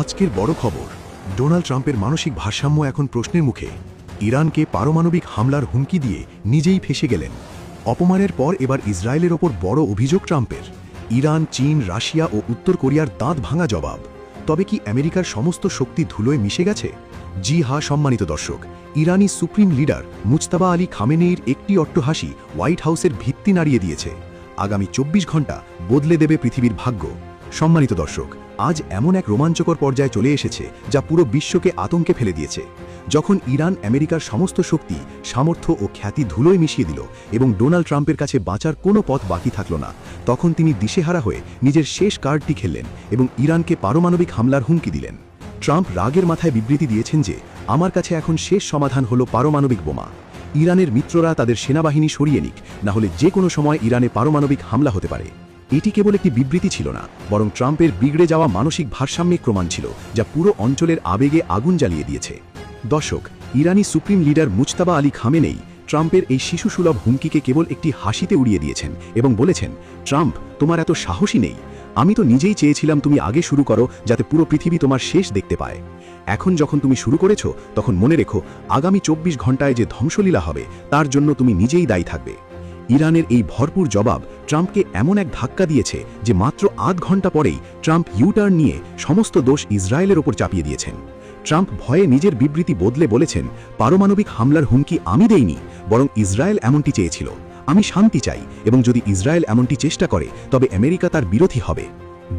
আজকের বড় খবর, ডোনাল্ড ট্রাম্পের মানসিক ভারসাম্য এখন প্রশ্নের মুখে। ইরানকে পারমাণবিক হামলার হুমকি দিয়ে নিজেই ফেঁসে গেলেন। অপমানের পর এবার ইসরায়েলের ওপর বড় অভিযোগ ট্রাম্পের। ইরান, চীন, রাশিয়া ও উত্তর কোরিয়ার দাঁত ভাঙা জবাব। তবে কি আমেরিকার সমস্ত শক্তি ধুলোয় মিশে গেছে? জি হ্যাঁ সম্মানিত দর্শক, ইরানি সুপ্রিম লিডার মুজতাবা আলী খামেনেইর একটি অট্টহাসি হোয়াইট হাউসের ভিত্তি নাড়িয়ে দিয়েছে। আগামী 24 ঘণ্টা বদলে দেবে পৃথিবীর ভাগ্য। সম্মানিত দর্শক, আজ এমন এক রোমাঞ্চকর পর্যায়ে চলে এসেছে যা পুরো বিশ্বকে আতঙ্কে ফেলে দিয়েছে। যখন ইরান আমেরিকার সমস্ত শক্তি, সামর্থ্য ও খ্যাতি ধুলোয় মিশিয়ে দিল এবং ডোনাল্ড ট্রাম্পের কাছে বাঁচার কোনো পথ বাকি থাকল না, তখন তিনি দিশেহারা হয়ে নিজের শেষ কার্ডটি খেললেন এবং ইরানকে পারমাণবিক হামলার হুমকি দিলেন। ট্রাম্প রাগের মাথায় বিবৃতি দিয়েছেন যে আমার কাছে এখন শেষ সমাধান হলো পারমাণবিক বোমা। ইরানের মিত্ররা তাদের সেনাবাহিনী সরিয়ে নিক, না হলে যে কোনো সময় ইরানে পারমাণবিক হামলা হতে পারে। এটি কেবল একটি বিবৃতি ছিল না, বরং ট্রাম্পের বিগড়ে যাওয়া মানসিক ভারসাম্যের প্রমাণ ছিল, যা পুরো অঞ্চলের আবেগে আগুন জ্বালিয়ে দিয়েছে। দর্শক, ইরানি supreme leader Mojtaba Ali Khamenei ট্রাম্পের এই শিশুসুলভ হুমকিকে কেবল একটি হাসিতে উড়িয়ে দিয়েছেন এবং বলেছেন, ট্রাম্প, তোমার এত সাহসী নেই। আমি তো নিজেই চেয়েছিলাম তুমি আগে শুরু করো, যাতে পুরো পৃথিবী তোমার শেষ দেখতে পায়। এখন যখন তুমি শুরু করেছো, তখন মনে রেখো, আগামী 24 ঘণ্টায় যে ধ্বংসলীলা হবে তার জন্য তুমি নিজেই দায়ী থাকবে। ইরানের এই ভরপুর জবাব ট্রাম্পকে এমন এক ধাক্কা দিয়েছে যে মাত্র আধ ঘণ্টা পরেই ট্রাম্প ইউটার্ন নিয়ে সমস্ত দোষ ইসরায়েলের ওপর চাপিয়ে দিয়েছেন। ট্রাম্প ভয়ে নিজের বিবৃতি বদলে বলেছেন, পারমাণবিক হামলার হুমকি আমি দেইনি, বরং ইসরায়েল এমনটি চেয়েছিল। আমি শান্তি চাই, এবং যদি ইসরায়েল এমনটি চেষ্টা করে তবে আমেরিকা তার বিরোধী হবে।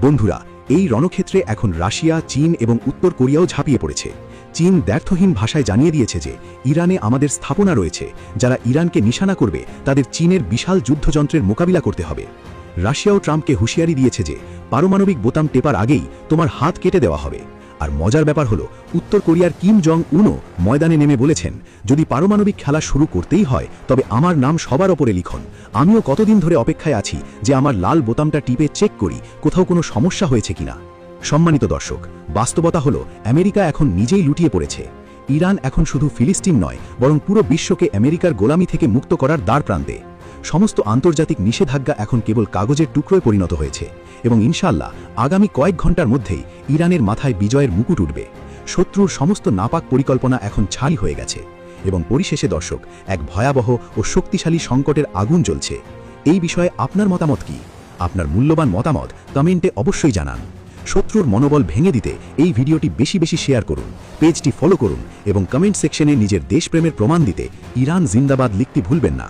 বন্ধুরা, এই রণক্ষেত্রে এখন রাশিয়া, চীন এবং উত্তর কোরিয়াও ঝাঁপিয়ে পড়েছে। চীন দ্ব্যর্থহীন ভাষায় জানিয়ে দিয়েছে যে ইরানে আমাদের স্থাপনা রয়েছে, যারা ইরানকে নিশানা করবে তাদের চীনের বিশাল যুদ্ধযন্ত্রের মোকাবিলা করতে হবে। রাশিয়াও ট্রাম্পকে হুঁশিয়ারি দিয়েছে যে পারমাণবিক বোতাম টেপার আগেই তোমার হাত কেটে দেওয়া হবে। আর মজার ব্যাপার হলো, উত্তর কোরিয়ার কিম জং উনও ময়দানে নেমে বলেছেন, যদি পারমাণবিক খেলা শুরু করতেই হয় তবে আমার নাম সবার ওপরে লিখন। আমিও কতদিন ধরে অপেক্ষায় আছি যে আমার লাল বোতামটা টিপে চেক করি কোথাও কোনো সমস্যা হয়েছে কিনা। সম্মানিত দর্শক, বাস্তবতা হলো আমেরিকা এখন নিজেই লুটিয়ে পড়েছে। ইরান এখন শুধু ফিলিস্তিন নয়, বরং পুরো বিশ্বকে আমেরিকার গোলামি থেকে মুক্ত করার দ্বার প্রান্তে। সমস্ত আন্তর্জাতিক নিষেধাজ্ঞা এখন কেবল কাগজের টুকরোয় পরিণত হয়েছে, এবং ইনশাআল্লাহ আগামী কয়েক ঘন্টার মধ্যেই ইরানের মাথায় বিজয়ের মুকুট উঠবে। শত্রুর সমস্ত নাপাক পরিকল্পনা এখন ছাই হয়ে গেছে, এবং পরিশেষে দর্শক, এক ভয়াবহ ও শক্তিশালী সংকটের আগুন জ্বলছে। এই বিষয়ে আপনার মতামত কি? আপনার মূল্যবান মতামত কমেন্টে অবশ্যই জানান। শত্রুর মনোবল ভেঙে দিতে এই ভিডিওটি বেশি বেশি শেয়ার করুন, পেজটি ফলো করুন এবং কমেন্ট সেকশনে নিজের দেশপ্রেমের প্রমাণ দিতে ইরান জিন্দাবাদ লিখতে ভুলবেন না।